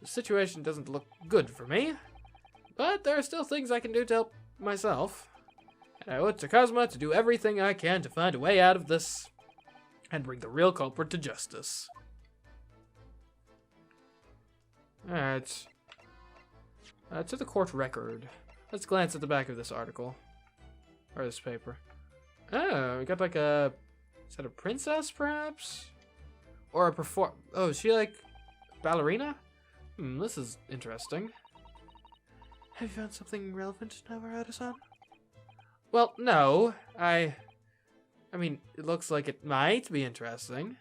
The situation doesn't look good for me, but there are still things I can do to help myself. And I owe it to Cosma to do everything I can to find a way out of this and bring the real culprit to justice. Alright. To the court record. Let's glance at the back of this article. Or this paper. Oh, we got like a... Is that a princess, perhaps? Or a Oh, is she like... ballerina? This is interesting. Have you found something relevant, Navarado-san? Well, no. I mean, it looks like it might be interesting.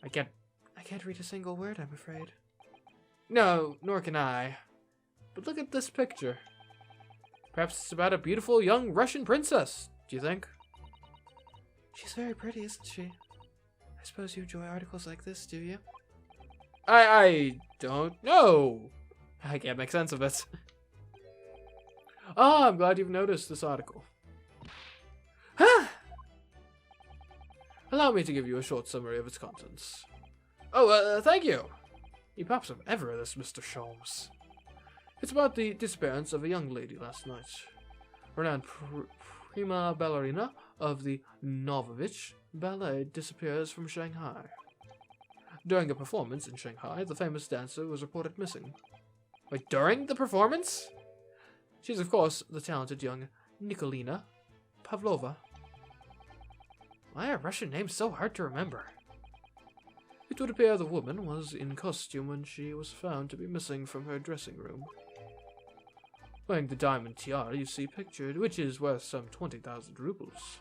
I can't read a single word, I'm afraid. No, nor can I. But look at this picture. Perhaps it's about a beautiful young Russian princess, do you think? She's very pretty, isn't she? I suppose you enjoy articles like this, do you? I don't know. I can't make sense of it. Oh, I'm glad you've noticed this article. Allow me to give you a short summary of its contents. Oh, thank you. You pops up ever, this Mr. Sholmes. It's about the disappearance of a young lady last night. Renowned prima ballerina of the Novovich Ballet disappears from Shanghai. During a performance in Shanghai, the famous dancer was reported missing. Wait, during the performance? She's, of course, the talented young Nikolina Pavlova. Why are Russian names so hard to remember? It would appear the woman was in costume when she was found to be missing from her dressing room. Wearing the diamond tiara you see pictured, which is worth some 20,000 rubles.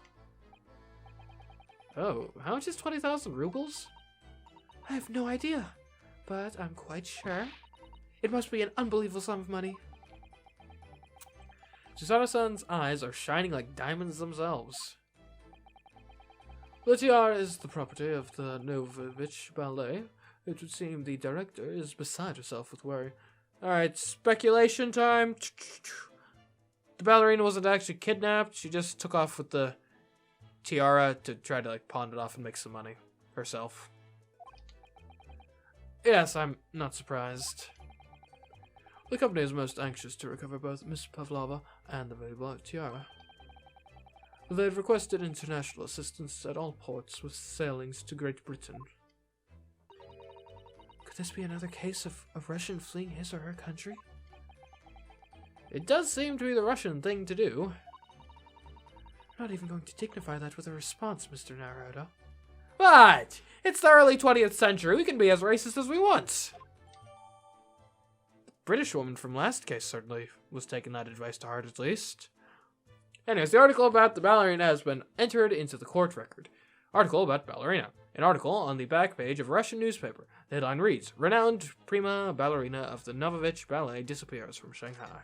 Oh, how much is 20,000 rubles? I have no idea, but I'm quite sure. It must be an unbelievable sum of money. Susanna-san's eyes are shining like diamonds themselves. The tiara is the property of the Novovich Ballet. It would seem the director is beside herself with worry. Alright, speculation time. The ballerina wasn't actually kidnapped. She just took off with the tiara to try to like pawn it off and make some money herself. Yes, I'm not surprised. The company is most anxious to recover both Miss Pavlova and the valuable tiara. They've requested international assistance at all ports with sailings to Great Britain. Could this be another case of a Russian fleeing his or her country? It does seem to be the Russian thing to do. I'm not even going to dignify that with a response, Mr. Naruto. What? It's the early 20th century. We can be as racist as we want. The British woman from last case certainly was taking that advice to heart at least. Anyways, the article about the ballerina has been entered into the court record. Article about ballerina. An article on the back page of a Russian newspaper. The headline reads, Renowned prima ballerina of the Novovich Ballet disappears from Shanghai.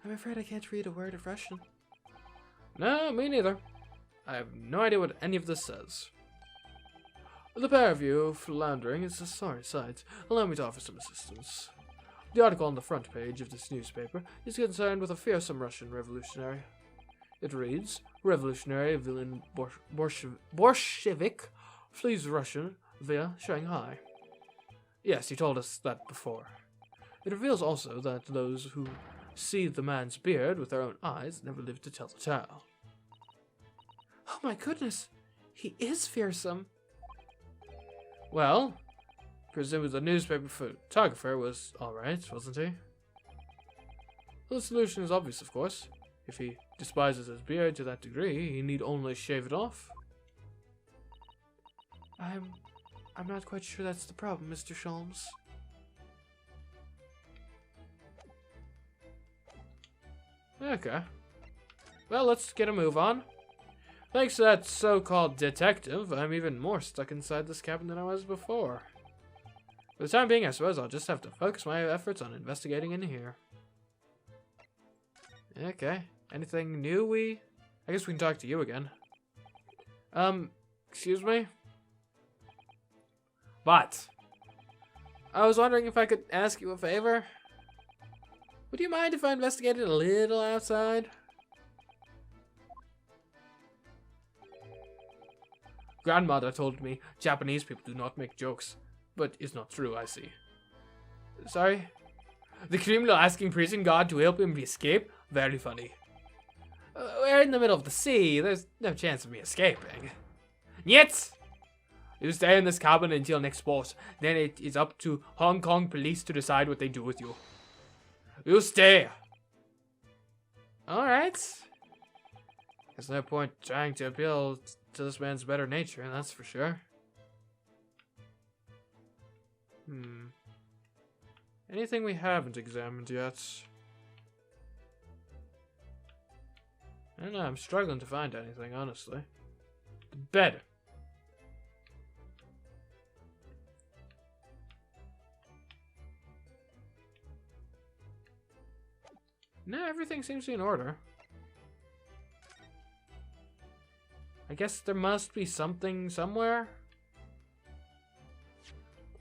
I'm afraid I can't read a word of Russian. No, me neither. I have no idea what any of this says. The pair of you floundering is a sorry sight. Allow me to offer some assistance. The article on the front page of this newspaper is concerned with a fearsome Russian revolutionary. It reads, Revolutionary villain Bolshevik flees Russia via Shanghai. Yes, you told us that before. It reveals also that those who see the man's beard with their own eyes never live to tell the tale. Oh my goodness, he is fearsome. Well, presumably the newspaper photographer was alright, wasn't he? Well, the solution is obvious, of course. If he despises his beard to that degree, he need only shave it off. I'm not quite sure that's the problem, Mr. Sholmes. Okay. Well, let's get a move on. Thanks to that so-called detective, I'm even more stuck inside this cabin than I was before. For the time being, I suppose I'll just have to focus my efforts on investigating in here. Okay. Anything new I guess we can talk to you again. Excuse me? What? I was wondering if I could ask you a favor? Would you mind if I investigated a little outside? Grandmother told me Japanese people do not make jokes, but it's not true, I see. Sorry? The criminal asking prison guard to help him escape? Very funny. We're in the middle of the sea. There's no chance of me escaping. Yet! You stay in this cabin until next port. Then it is up to Hong Kong police to decide what they do with you. You stay. Alright. There's no point trying to appeal to this man's better nature, that's for sure. Anything we haven't examined yet? I don't know, I'm struggling to find anything, honestly. The bed. No, everything seems to be in order. I guess there must be something somewhere.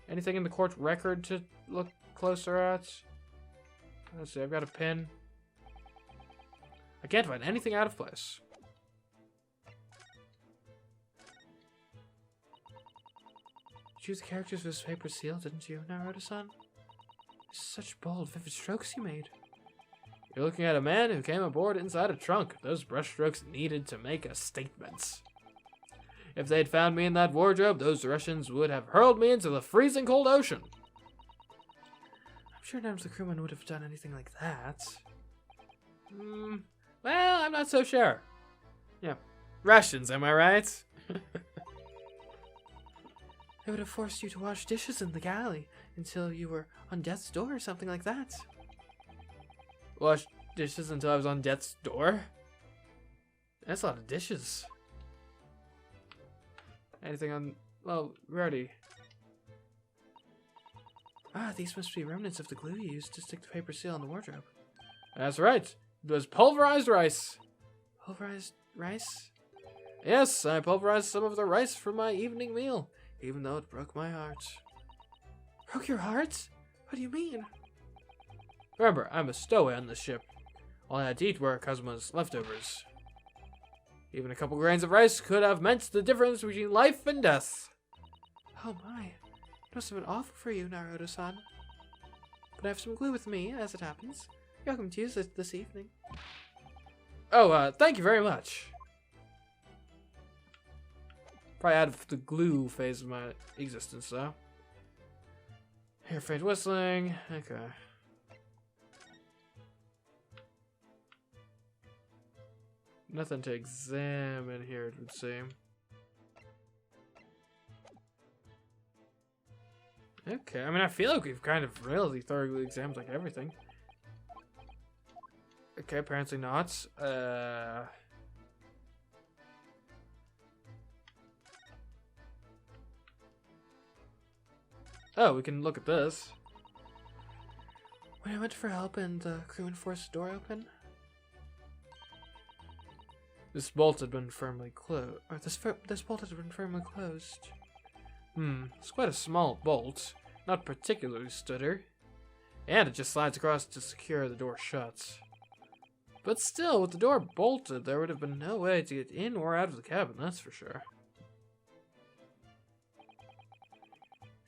Anything in the court record to look closer at? Let's see, I've got a pin. I can't find anything out of place. You choose the characters for this paper seal, didn't you, Naruto-san? Such bold, vivid strokes you made. You're looking at a man who came aboard inside a trunk. Those brushstrokes needed to make a statement. If they'd found me in that wardrobe, those Russians would have hurled me into the freezing cold ocean. I'm sure none of the crewmen would have done anything like that. Well, I'm not so sure. Yeah, Russians, am I right? They would have forced you to wash dishes in the galley until you were on death's door or something like that. Wash dishes until I was on death's door? That's a lot of dishes. Anything on... well, ready. Ah, these must be remnants of the glue you used to stick the paper seal on the wardrobe. That's right. It was pulverized rice. Pulverized rice? Yes, I pulverized some of the rice for my evening meal, even though it broke my heart. Broke your heart? What do you mean? Remember, I'm a stowaway on this ship. All I had to eat were Kazuma's leftovers. Even a couple grains of rice could have meant the difference between life and death. Oh my. It must have been awful for you, Naruto-san. But I have some glue with me, as it happens. You're welcome to use it this evening. Oh, thank you very much. Probably out of the glue phase of my existence, though. Hear faint whistling. Okay. Nothing to examine here, it would seem. Okay, I mean, I feel like we've kind of really thoroughly examined, like, everything. Okay, apparently not. Oh, we can look at this. When I went for help and the crewman forced the door open, this bolt had been firmly closed. Or this bolt had been firmly closed. It's quite a small bolt, not particularly stutter, and it just slides across to secure the door shut. But still, with the door bolted, there would have been no way to get in or out of the cabin, that's for sure.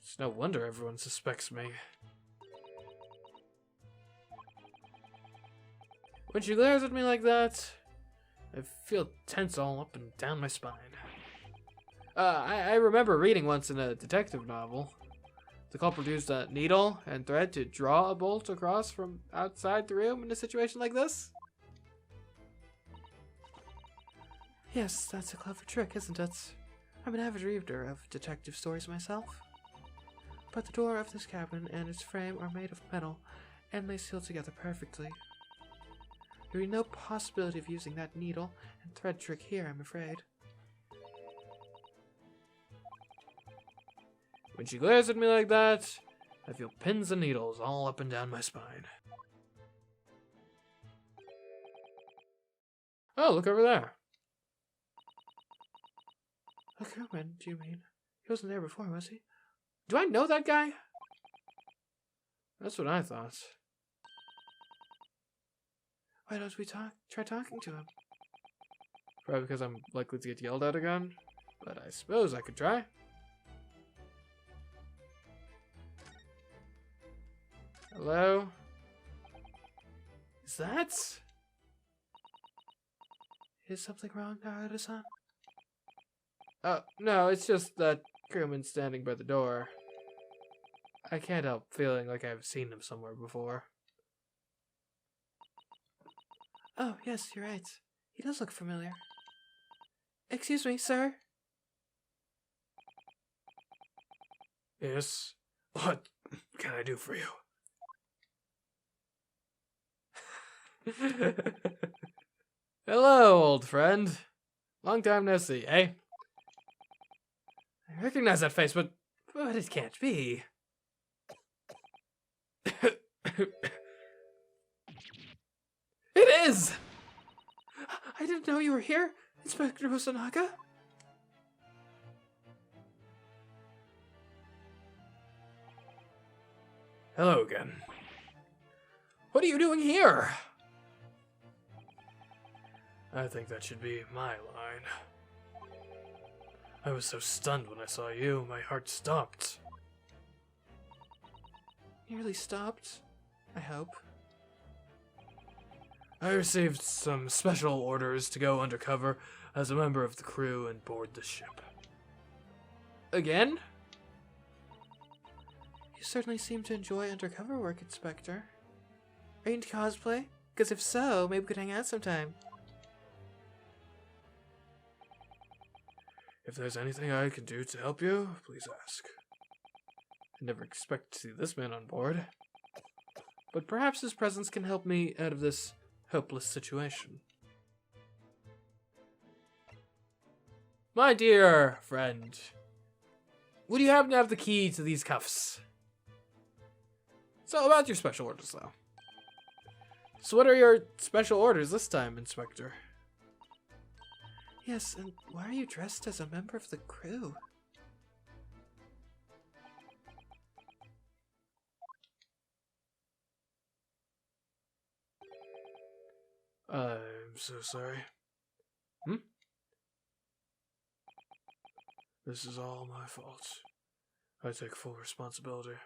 It's no wonder everyone suspects me. When she glares at me like that, I feel tense all up and down my spine. I remember reading once in a detective novel. The culprit used a needle and thread to draw a bolt across from outside the room in a situation like this. Yes, that's a clever trick, isn't it? I'm an avid reader of detective stories myself. But the door of this cabin and its frame are made of metal, and they seal together perfectly. There would be no possibility of using that needle and thread trick here, I'm afraid. When she glares at me like that, I feel pins and needles all up and down my spine. Oh, look over there. A crewman, do you mean? He wasn't there before, was he? Do I know that guy? That's what I thought. Why don't we try talking to him? Probably because I'm likely to get yelled at again, but I suppose I could try. Hello? Is that? Is something wrong, Naruto-san? Oh, no, it's just that crewman standing by the door. I can't help feeling like I've seen him somewhere before. Oh, yes, you're right. He does look familiar. Excuse me, sir? Yes? What can I do for you? Hello, old friend. Long time no see, eh? I recognize that face, but it can't be. It is! I didn't know you were here, Inspector Hosonaga. Hello again. What are you doing here? I think that should be my line. I was so stunned when I saw you, my heart stopped. Nearly stopped, I hope. I received some special orders to go undercover as a member of the crew and board the ship. Again? You certainly seem to enjoy undercover work, Inspector. Are you into cosplay? Because if so, maybe we could hang out sometime. If there's anything I can do to help you, please ask. I never expect to see this man on board. But perhaps his presence can help me out of this hopeless situation. My dear friend, would you happen to have the key to these cuffs? It's all about your special orders, though. So what are your special orders this time, Inspector? Yes, and why are you dressed as a member of the crew? I'm so sorry. This is all my fault. I take full responsibility.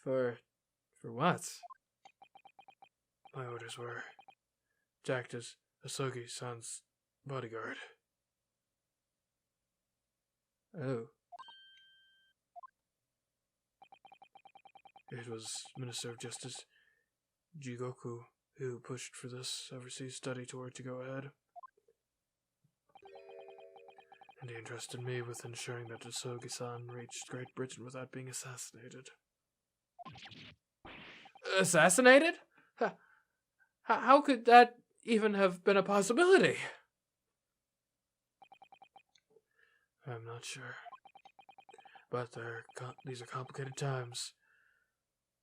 For what? My orders were to act as Asogi-san's bodyguard. Oh. It was Minister of Justice Jigoku who pushed for this overseas study tour to go ahead. And he entrusted me with ensuring that Asogi-san reached Great Britain without being assassinated. Assassinated? How could that even have been a possibility? I'm not sure. But these are complicated times.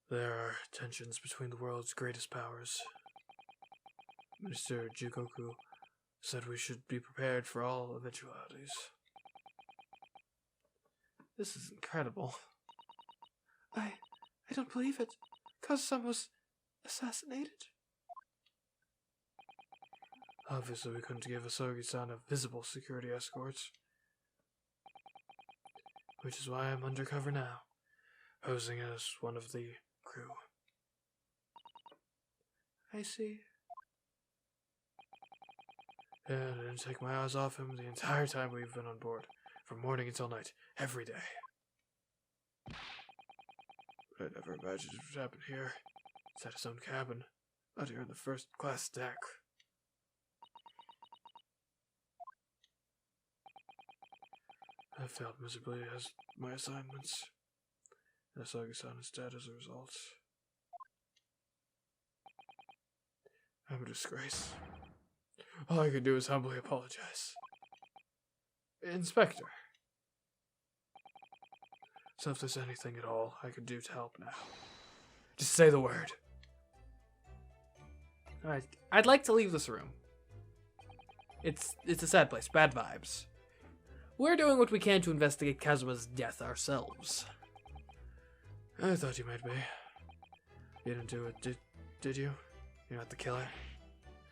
There are tensions between the world's greatest powers. Mr. Jigoku said we should be prepared for all eventualities. This is incredible. I don't believe it. Kazu-san was assassinated? Obviously, we couldn't give Asogi-san a visible security escort. Which is why I'm undercover now, posing as one of the crew. I see. And I didn't take my eyes off him the entire time we've been on board, from morning until night, every day. But I never imagined it would happen here. It's at his own cabin, out here on the first-class deck. I failed miserably as my assignments, and Asogi-san is dead as a result. I'm a disgrace. All I can do is humbly apologize. Inspector. So if there's anything at all I can do to help now, just say the word. Alright, I'd like to leave this room. It's a sad place, bad vibes. We're doing what we can to investigate Kazuma's death ourselves. I thought you might be. You didn't do it, did you? You're not the killer.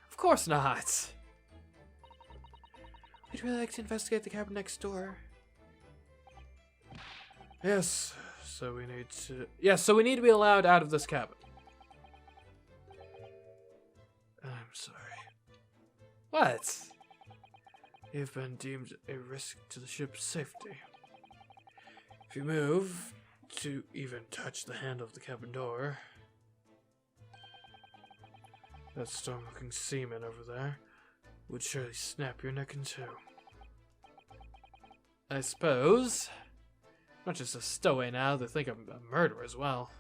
Of course not. We'd really like to investigate the cabin next door. Yes, so we need to... Yes, so we need to be allowed out of this cabin. I'm sorry. What? You've been deemed a risk to the ship's safety. If you move to even touch the handle of the cabin door... That storm-looking seaman over there would surely snap your neck in two. I suppose. Not just a stowaway now, they think I'm a murderer as well.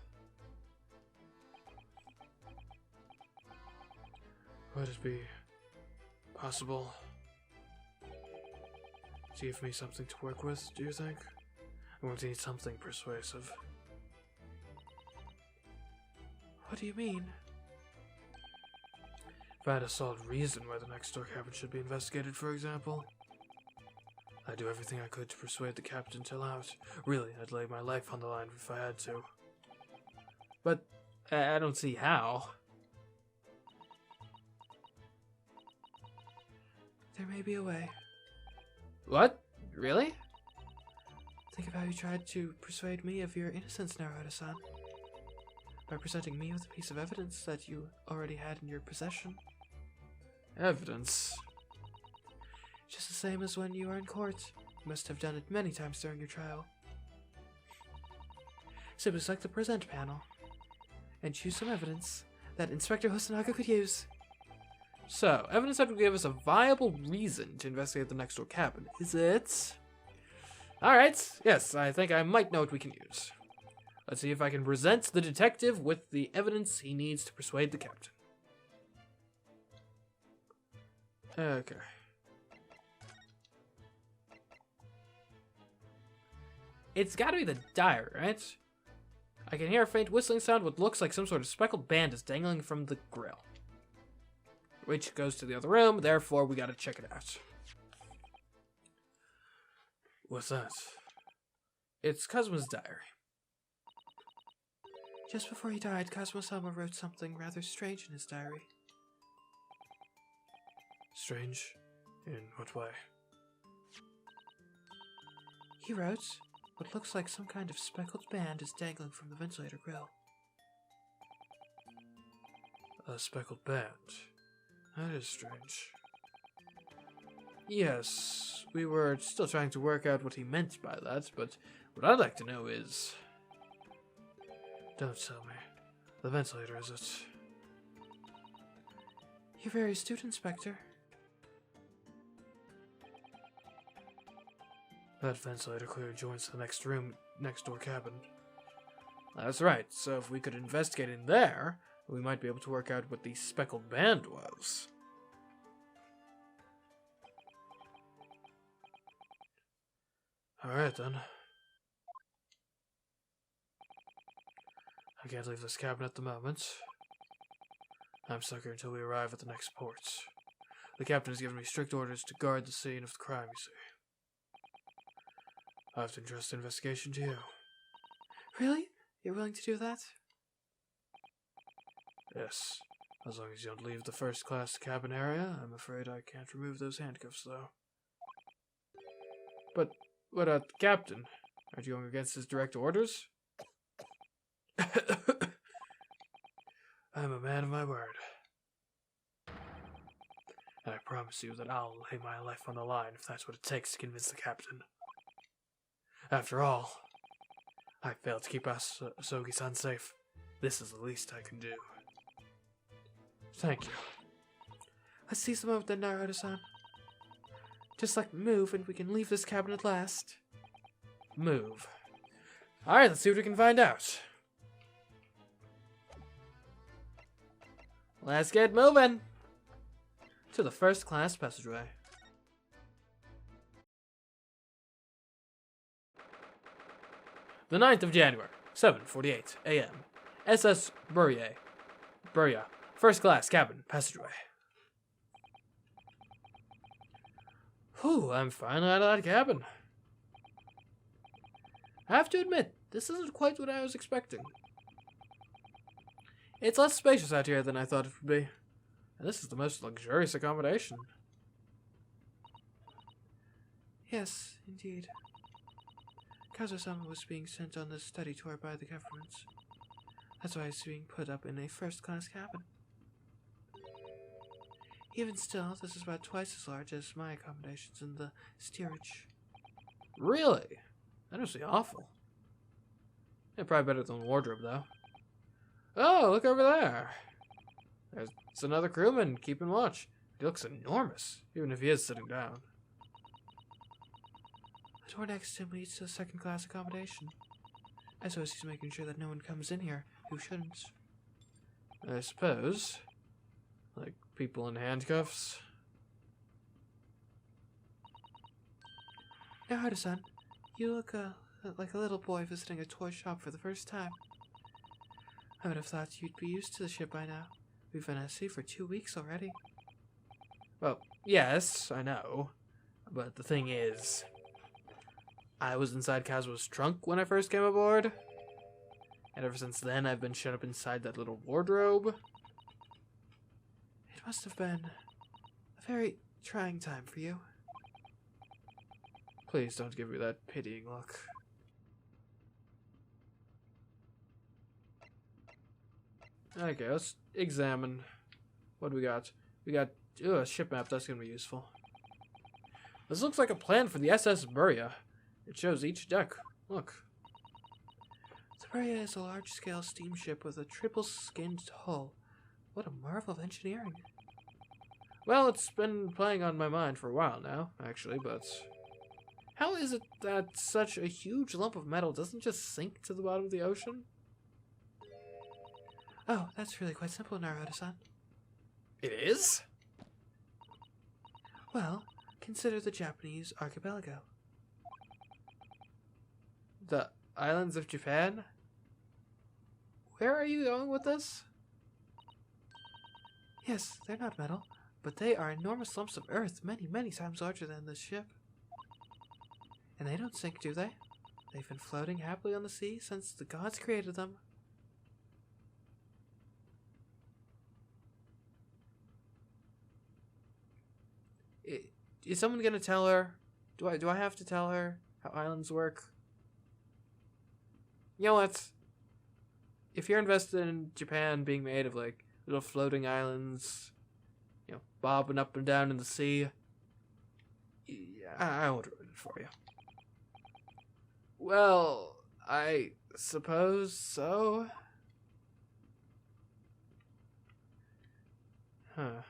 Would it be possible to give me something to work with, do you think? I'm going to need something persuasive. What do you mean? If I had a solid reason why the next door cabin should be investigated, for example, I'd do everything I could to persuade the captain to allow it. Really, I'd lay my life on the line if I had to. But I don't see how. There may be a way. What? Really? Think of how you tried to persuade me of your innocence, Naruto-san. By presenting me with a piece of evidence that you already had in your possession. Evidence? Just the same as when you were in court. You must have done it many times during your trial. Simply select the present panel and choose some evidence that Inspector Hosonaga could use. So, evidence that would give us a viable reason to investigate the next door cabin. Is it? Alright, yes, I think I might know what we can use. Let's see if I can present the detective with the evidence he needs to persuade the captain. Okay. It's gotta be the diary, right? I can hear a faint whistling sound. What looks like some sort of speckled band is dangling from the grill. Which goes to the other room, therefore we gotta check it out. What's that? It's Kazuma's diary. Just before he died, Kazuma-sama wrote something rather strange in his diary. Strange? In what way? He wrote, what looks like some kind of speckled band is dangling from the ventilator grill. A speckled band? That is strange. Yes, we were still trying to work out what he meant by that, but what I'd like to know is... Don't tell me. The ventilator, is it? You're very astute, Inspector. That ventilator clearly joins the next room, next door cabin. That's right, so if we could investigate in there, we might be able to work out what the speckled band was. Alright then. I can't leave this cabin at the moment. I'm stuck here until we arrive at the next port. The captain has given me strict orders to guard the scene of the crime, you see. I have to entrust the investigation to you. Really? You're willing to do that? Yes. As long as you don't leave the first-class cabin area, I'm afraid I can't remove those handcuffs, though. But what about the captain? Aren't you going against his direct orders? I'm a man of my word. And I promise you that I'll lay my life on the line if that's what it takes to convince the captain. After all, I failed to keep Asogi-san safe. This is the least I can do. Thank you. Let's seize the moment then, Naruto-san. Just like move and we can leave this cabin at last. Move. Alright, let's see what we can find out. Let's get moving to the first-class passageway. The 9th of January, 7:48 a.m. SS Burya, first class cabin passageway. Whew, I'm finally out of that cabin. I have to admit, this isn't quite what I was expecting. It's less spacious out here than I thought it would be. And this is the most luxurious accommodation. Yes, indeed. Kazuo-sama was being sent on this study tour by the government. That's why he's being put up in a first-class cabin. Even still, this is about twice as large as my accommodations in the steerage. Really? That must be awful. Yeah, probably better than the wardrobe, though. Oh, look over there. There's another crewman keeping watch. He looks enormous, even if he is sitting down. The door next to him leads to the second-class accommodation. I suppose he's making sure that no one comes in here who shouldn't. I suppose. Like people in handcuffs. Now, Harusan, you look like a little boy visiting a toy shop for the first time. I would have thought you'd be used to the ship by now. We've been at sea for 2 weeks already. Well, yes, I know. But the thing is, I was inside Kazuo's trunk when I first came aboard. And ever since then, I've been shut up inside that little wardrobe. It must have been a very trying time for you. Please don't give me that pitying look. Okay, let's examine. What do we got? We got a ship map. That's going to be useful. This looks like a plan for the SS Buria. It shows each deck. Look. The Buria is a large-scale steamship with a triple-skinned hull. What a marvel of engineering. Well, it's been playing on my mind for a while now, actually, but how is it that such a huge lump of metal doesn't just sink to the bottom of the ocean? Oh, that's really quite simple, Naruto-san. It is? Well, consider the Japanese archipelago. The islands of Japan? Where are you going with this? Yes, they're not metal, but they are enormous lumps of earth, many, many times larger than this ship. And they don't sink, do they? They've been floating happily on the sea since the gods created them. Is someone gonna tell her? Do I have to tell her how islands work? You know what? If you're invested in Japan being made of like little floating islands, you know, bobbing up and down in the sea, I won't ruin it for you. Well, I suppose so. Huh.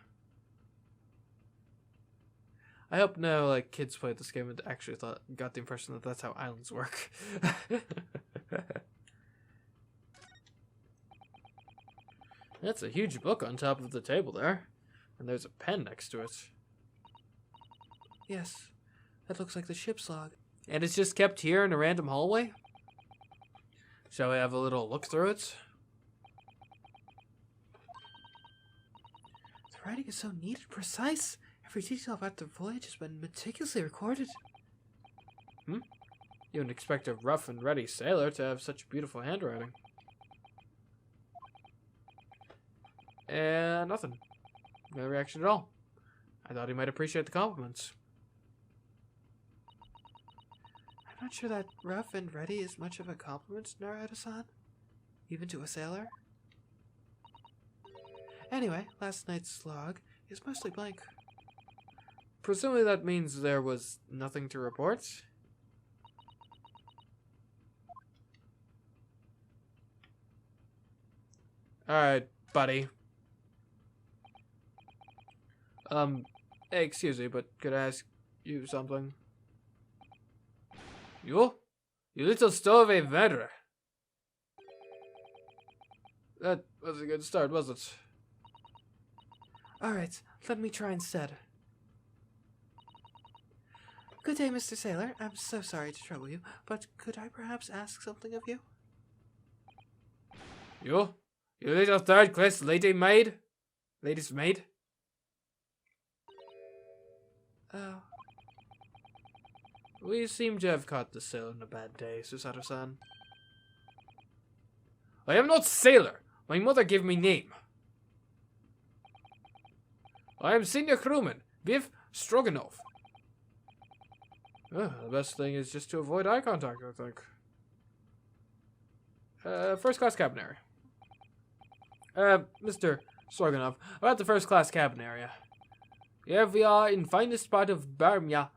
I hope no like kids played this game and actually got the impression that that's how islands work. That's a huge book on top of the table there, and there's a pen next to it. Yes, that looks like the ship's log. And it's just kept here in a random hallway? Shall we have a little look through it? The writing is so neat and precise. Every detail about the voyage has been meticulously recorded. You wouldn't expect a rough and ready sailor to have such beautiful handwriting. And nothing. No reaction at all. I thought he might appreciate the compliments. I'm not sure that rough and ready is much of a compliment, Naruto-san. Even to a sailor. Anyway, last night's log is mostly blank. Presumably that means there was nothing to report? Alright, buddy. Hey, excuse me, but could I ask you something? You little stowaway murderer. That was a good start, was it? Alright, let me try instead. Good day, Mr. Sailor. I'm so sorry to trouble you, but could I perhaps ask something of you? You little third-class lady maid? Lady's maid? Oh. We seem to have caught the sailor on a bad day, Susato-san. I am not sailor. My mother gave me name. I am senior crewman, Biff Stroganoff. The best thing is just to avoid eye contact, I think. First class cabin area. Mr. Stroganoff, about the first class cabin area. Here we are in finest part of Baria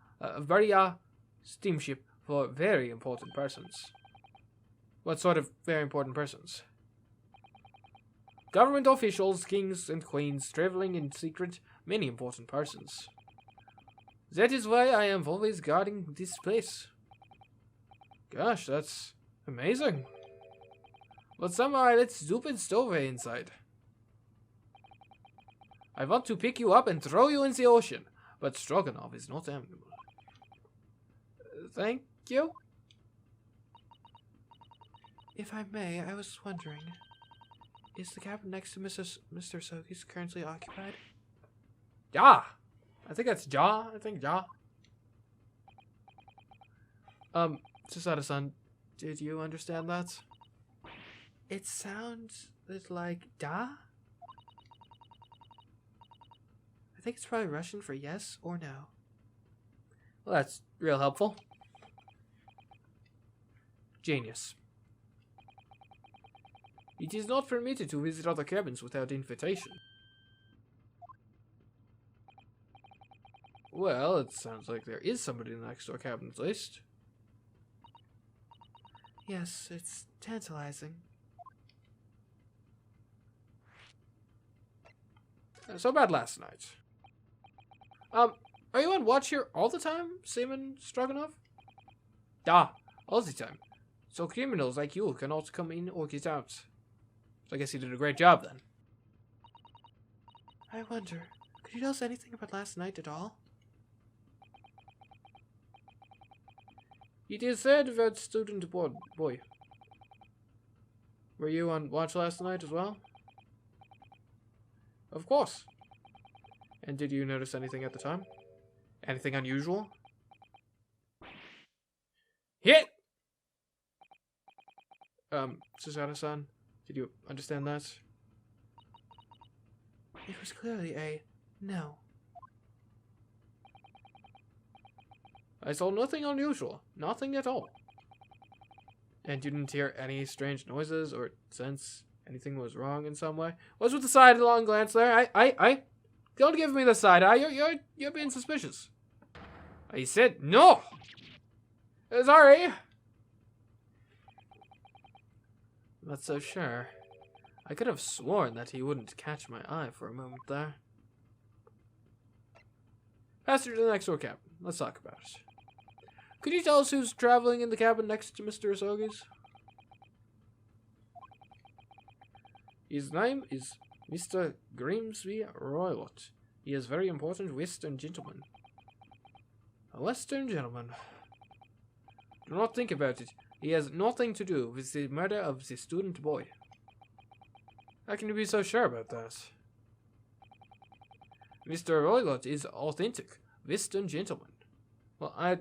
steamship for very important persons. What sort of very important persons? Government officials, kings and queens, traveling in secret, many important persons. That is why I am always guarding this place. Gosh, that's amazing. But somehow I let stupid Stowaway inside. I want to pick you up and throw you in the ocean, but Stroganoff is not amenable. Thank you? If I may, I was wondering, is the cabin next to Mr. Sogi's currently occupied? Ja! I think that's Ja. Ja. Susada-san, did you understand that? It sounds like Da? I think it's probably Russian for yes or no. Well, that's real helpful. Genius. It is not permitted to visit other cabins without invitation. Well, it sounds like there is somebody in the next door cabin at least. Yes, it's tantalizing. So about last night. Are you on watch here all the time, Seaman Stroganoff? Yeah, all the time. So criminals like you cannot come in or get out. So I guess you did a great job then. I wonder, could you tell us anything about last night at all? It is said that student boy. Were you on watch last night as well? Of course. And did you notice anything at the time? Anything unusual? Hit! Susada-san, did you understand that? It was clearly a no. I saw nothing unusual. Nothing at all. And you didn't hear any strange noises or sense anything was wrong in some way? What's with the sidelong glance there? I don't give me the side eye. You're being suspicious. I said no. Sorry. Not so sure. I could have sworn that he wouldn't catch my eye for a moment there. Pass through to the next door cabin. Let's talk about it. Could you tell us who's traveling in the cabin next to Mr. Asogi's? His name is Mr. Grimsby Roylott. He is very important Western gentleman. A Western gentleman. Do not think about it. He has nothing to do with the murder of the student boy. How can you be so sure about that? Mr. Roylott is authentic Western gentleman. Well,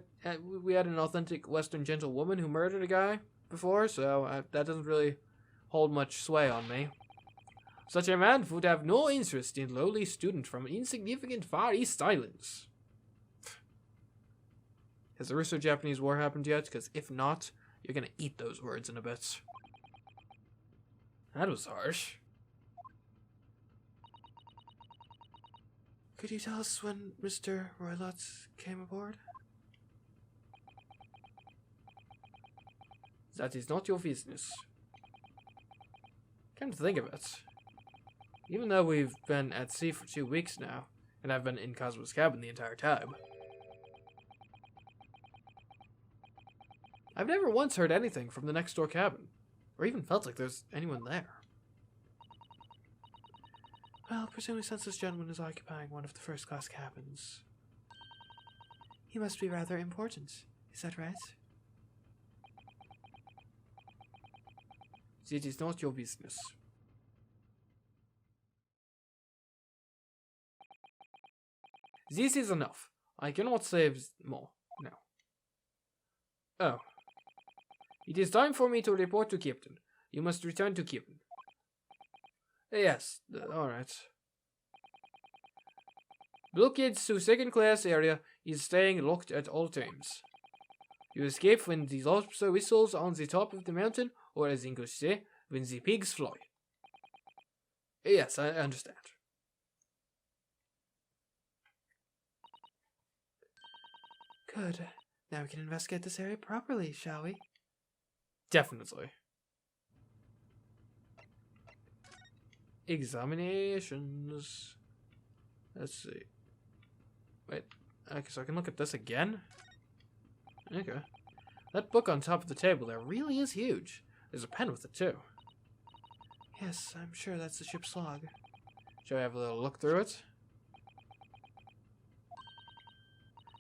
we had an authentic Western gentlewoman who murdered a guy before, so that doesn't really hold much sway on me. Such a man would have no interest in lowly student from insignificant Far East Islands. Has the Russo-Japanese War happened yet? Because if not, you're gonna eat those words in a bit. That was harsh. Could you tell us when Mr. Roylott came aboard? That is not your business. Come to think of it. Even though we've been at sea for 2 weeks now, and I've been in Cosmo's cabin the entire time, I've never once heard anything from the next door cabin, or even felt like there's anyone there. Well, presumably since this gentleman is occupying one of the first-class cabins, he must be rather important. Is that right? It is not your business. This is enough. I cannot say more now. Oh. It is time for me to report to Captain. You must return to Captain. Yes, alright. Blockades to second class area is staying locked at all times. You escape when the lobster whistles on the top of the mountain, or as English say, when the pigs fly. Yes, I understand. Good. Now we can investigate this area properly, shall we? Definitely. Examinations. Let's see. Wait. Okay, so I can look at this again? Okay. That book on top of the table there really is huge. There's a pen with it, too. Yes, I'm sure that's the ship's log. Shall we have a little look through it?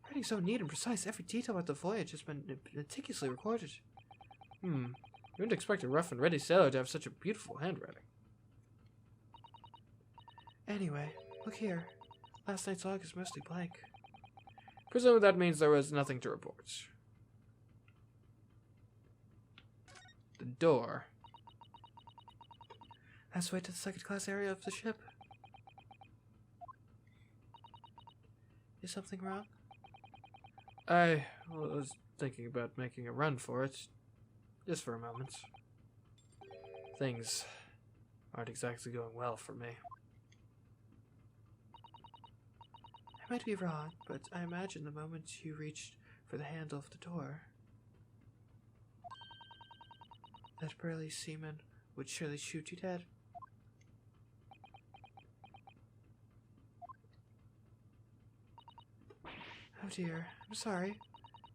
Writing so neat and precise, every detail about the voyage has been meticulously recorded. You wouldn't expect a rough and ready sailor to have such a beautiful handwriting. Anyway, look here. Last night's log is mostly blank. Presumably that means there was nothing to report. The door. That's the way to the second class area of the ship. Is something wrong? I was thinking about making a run for it. Just for a moment. Things aren't exactly going well for me. I might be wrong, but I imagine the moment you reached for the handle of the door, that burly seaman would surely shoot you dead. Oh dear, I'm sorry.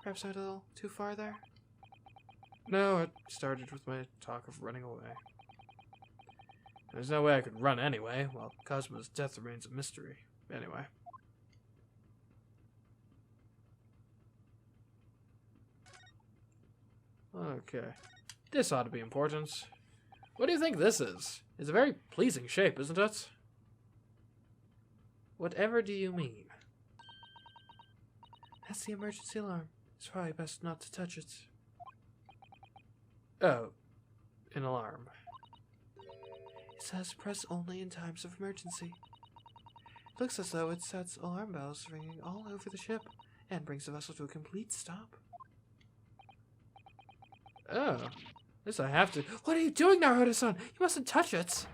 Perhaps I went a little too far there? No, it started with my talk of running away. There's no way I could run anyway, while Cosmo's death remains a mystery. Anyway. Okay. This ought to be important. What do you think this is? It's a very pleasing shape, isn't it? Whatever do you mean? That's the emergency alarm. It's probably best not to touch it. Oh. An alarm. It says press only in times of emergency. It looks as though it sets alarm bells ringing all over the ship and brings the vessel to a complete stop. Oh. This I have to... What are you doing, Naruto-san? You mustn't touch it.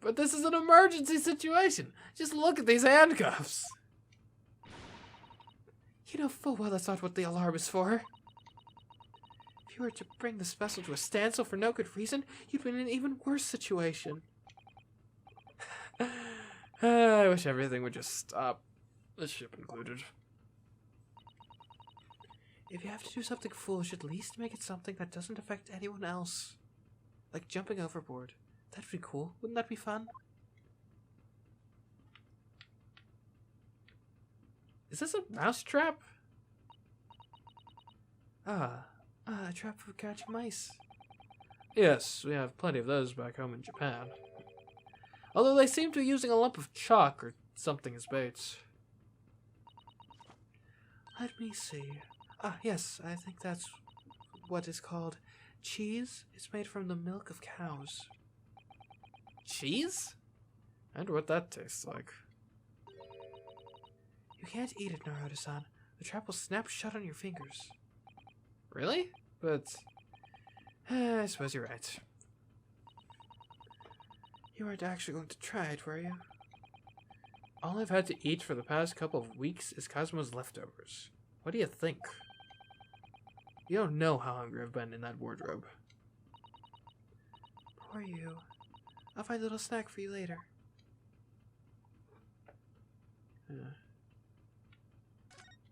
But this is an emergency situation. Just look at these handcuffs. You know full well that's not what the alarm is for. If you were to bring this vessel to a standstill for no good reason, you'd be in an even worse situation. I wish everything would just stop. The ship included. If you have to do something foolish, at least make it something that doesn't affect anyone else. Like jumping overboard. That'd be cool. Wouldn't that be fun? Is this a mouse trap? A trap for catching mice. Yes, we have plenty of those back home in Japan. Although they seem to be using a lump of chalk or something as baits. Let me see. Yes, I think that's what is called cheese. It's made from the milk of cows. Cheese? I wonder what that tastes like. You can't eat it, Naruto-san. The trap will snap shut on your fingers. Really? But... I suppose you're right. You weren't actually going to try it, were you? All I've had to eat for the past couple of weeks is Cosmo's leftovers. What do you think? You don't know how hungry I've been in that wardrobe. Poor you. I'll find a little snack for you later.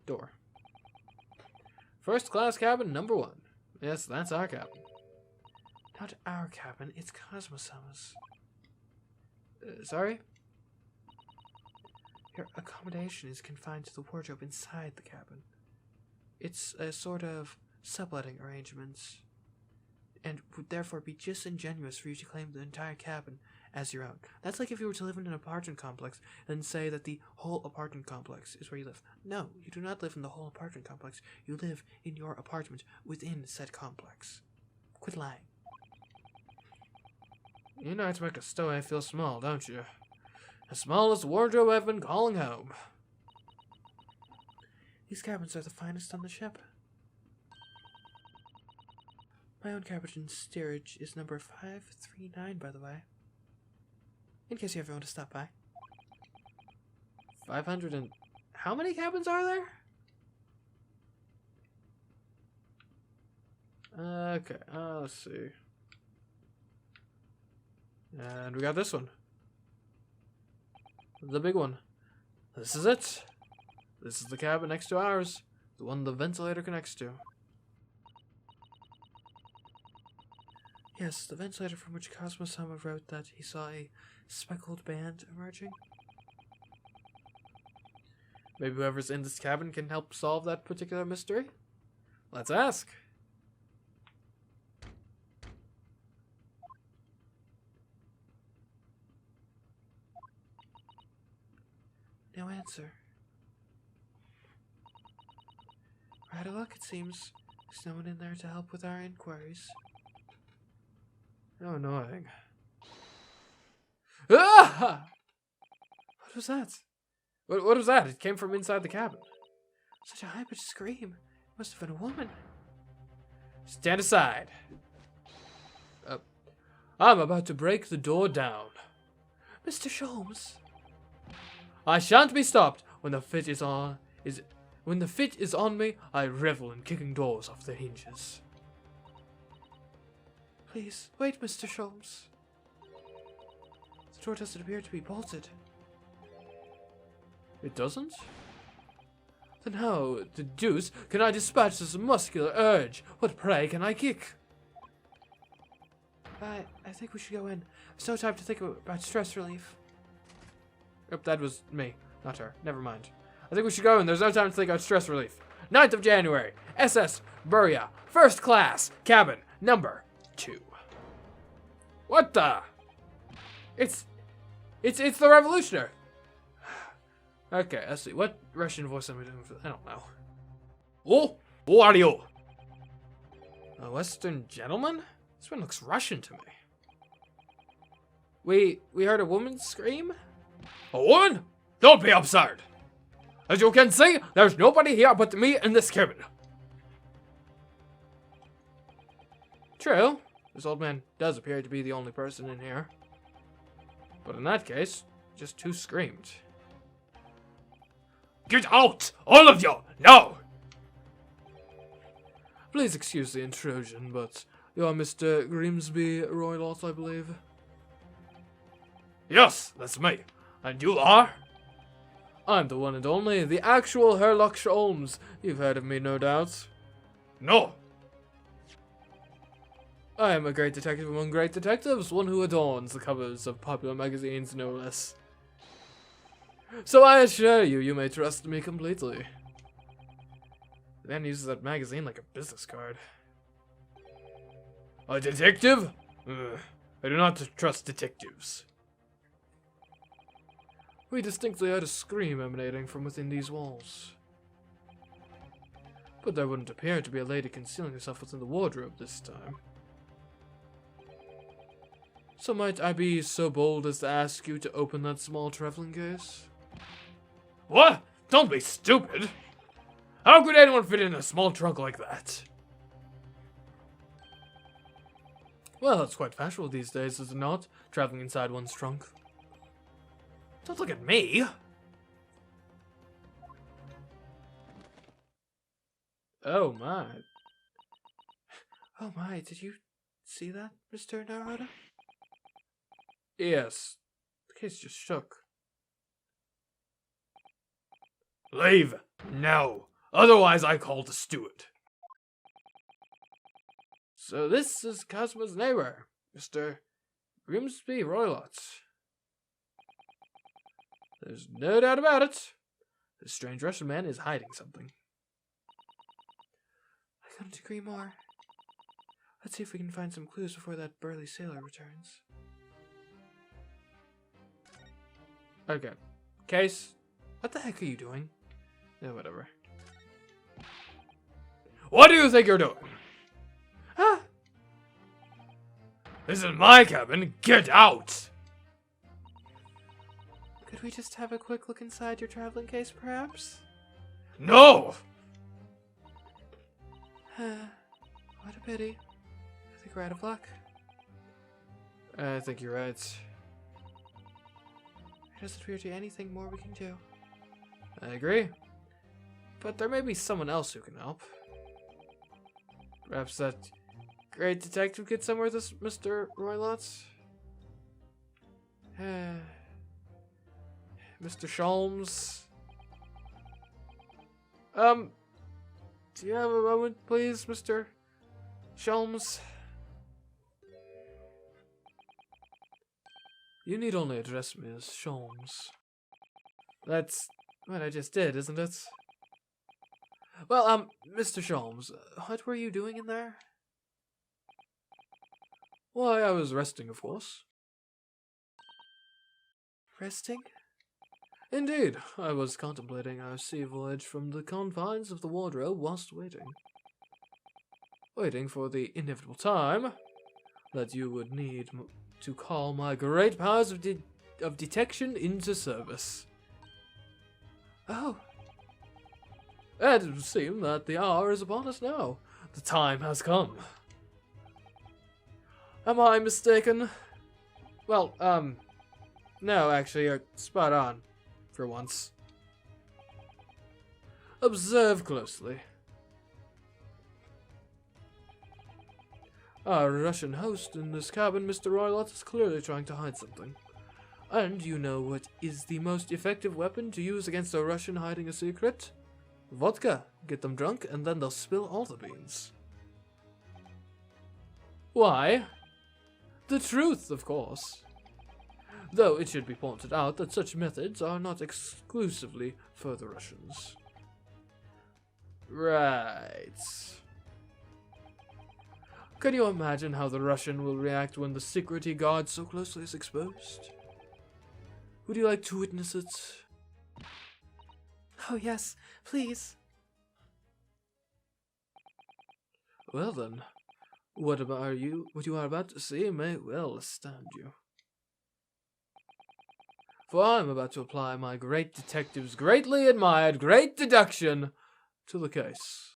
Door. First class cabin number 1. Yes, that's our cabin. Not our cabin, it's Cosmo-sama's. Sorry? Your accommodation is confined to the wardrobe inside the cabin. It's a sort of subletting arrangement, and would therefore be disingenuous for you to claim the entire cabin as your own. That's like if you were to live in an apartment complex and say that the whole apartment complex is where you live. No, you do not live in the whole apartment complex. You live in your apartment within said complex. Quit lying. You know how to make a stowaway feel small, don't you? As small as the wardrobe I've been calling home. These cabins are the finest on the ship. My own cabin in steerage is number 539, by the way. In case you ever want to stop by. 500 and... How many cabins are there? Okay, let's see. And we got this one. The big one. This is it. This is the cabin next to ours. The one the ventilator connects to. Yes, the ventilator from which Cosmo-sama wrote that he saw a speckled band emerging. Maybe whoever's in this cabin can help solve that particular mystery? Let's ask. No answer. We're out of luck, it seems. There's no one in there to help with our inquiries. How annoying. Ah! What was that? What was that? It came from inside the cabin. Such a high-pitched scream. It must have been a woman. Stand aside. I'm about to break the door down. Mr. Sholmes. I shan't be stopped. When the fit is on me, I revel in kicking doors off their hinges. Please, wait, Mr. Sholmes. The door doesn't appear to be bolted. It doesn't? Then how the deuce can I dispatch this muscular urge? What prey can I kick? I think we should go in. There's no time to think about stress relief. Oh, that was me, not her. Never mind. I think we should go in. There's no time to think about stress relief. 9th of January. SS Buria. First class. Cabin. Number 2. What the? It's the revolutionary. Okay, let's see. What Russian voice am I doing for? I don't know. Oh, who are you? A Western gentleman? This one looks Russian to me. We heard a woman scream? A woman? Don't be absurd. As you can see, there's nobody here but me in this cabin. True. This old man does appear to be the only person in here. But in that case, just 2 screamed. Get out! All of you! Now! Please excuse the intrusion, but you are Mr. Grimsby Roylott, I believe. Yes, that's me. And you are? I'm the one and only, the actual Sherlock Holmes. You've heard of me, no doubt. No. I am a great detective among great detectives, one who adorns the covers of popular magazines, no less. So I assure you, you may trust me completely. The man uses that magazine like a business card. A detective? I do not trust detectives. We distinctly heard a scream emanating from within these walls. But there wouldn't appear to be a lady concealing herself within the wardrobe this time. So might I be so bold as to ask you to open that small traveling case? What? Don't be stupid! How could anyone fit in a small trunk like that? Well, it's quite fashionable these days, is it not? Traveling inside one's trunk. Don't look at me! Oh my. Oh my, did you see that, Mr. Naruto? Yes. The case just shook. Leave! No! Otherwise I call the steward. So this is Cosmo's neighbor, Mr. Grimsby Roylott. There's no doubt about it. This strange Russian man is hiding something. I couldn't agree more. Let's see if we can find some clues before that burly sailor returns. Okay. Case, what the heck are you doing? Yeah, whatever. What do you think you're doing? Ah! This is my cabin. Get out! Could we just have a quick look inside your traveling case, perhaps? No! What a pity. I think we're out of luck. I think you're right. There doesn't appear to be anything more we can do. I agree. But there may be someone else who can help. Perhaps that great detective could somewhere with this Mr. Roylott? Mr. Sholmes? Do you have a moment, please, Mr. Sholmes? You need only address me as Sholmes. That's what I just did, isn't it? Well, Mr. Sholmes, what were you doing in there? Why, I was resting, of course. Resting? Indeed, I was contemplating our sea voyage from the confines of the wardrobe whilst waiting. Waiting for the inevitable time that you would need to call my great powers of detection into service. Oh. And it would seem that the hour is upon us now. The time has come. Am I mistaken? Well, no, actually, you're spot on, for once. Observe closely. Our Russian host in this cabin, Mr. Roylott, is clearly trying to hide something. And you know what is the most effective weapon to use against a Russian hiding a secret? Vodka. Get them drunk, and then they'll spill all the beans. Why? The truth, of course. Though it should be pointed out that such methods are not exclusively for the Russians. Right. Can you imagine how the Russian will react when the secret he guards so closely is exposed? Would you like to witness it? Oh yes, please. Well then, what you are about to see may well astound you. For I am about to apply my great detective's greatly admired great deduction to the case.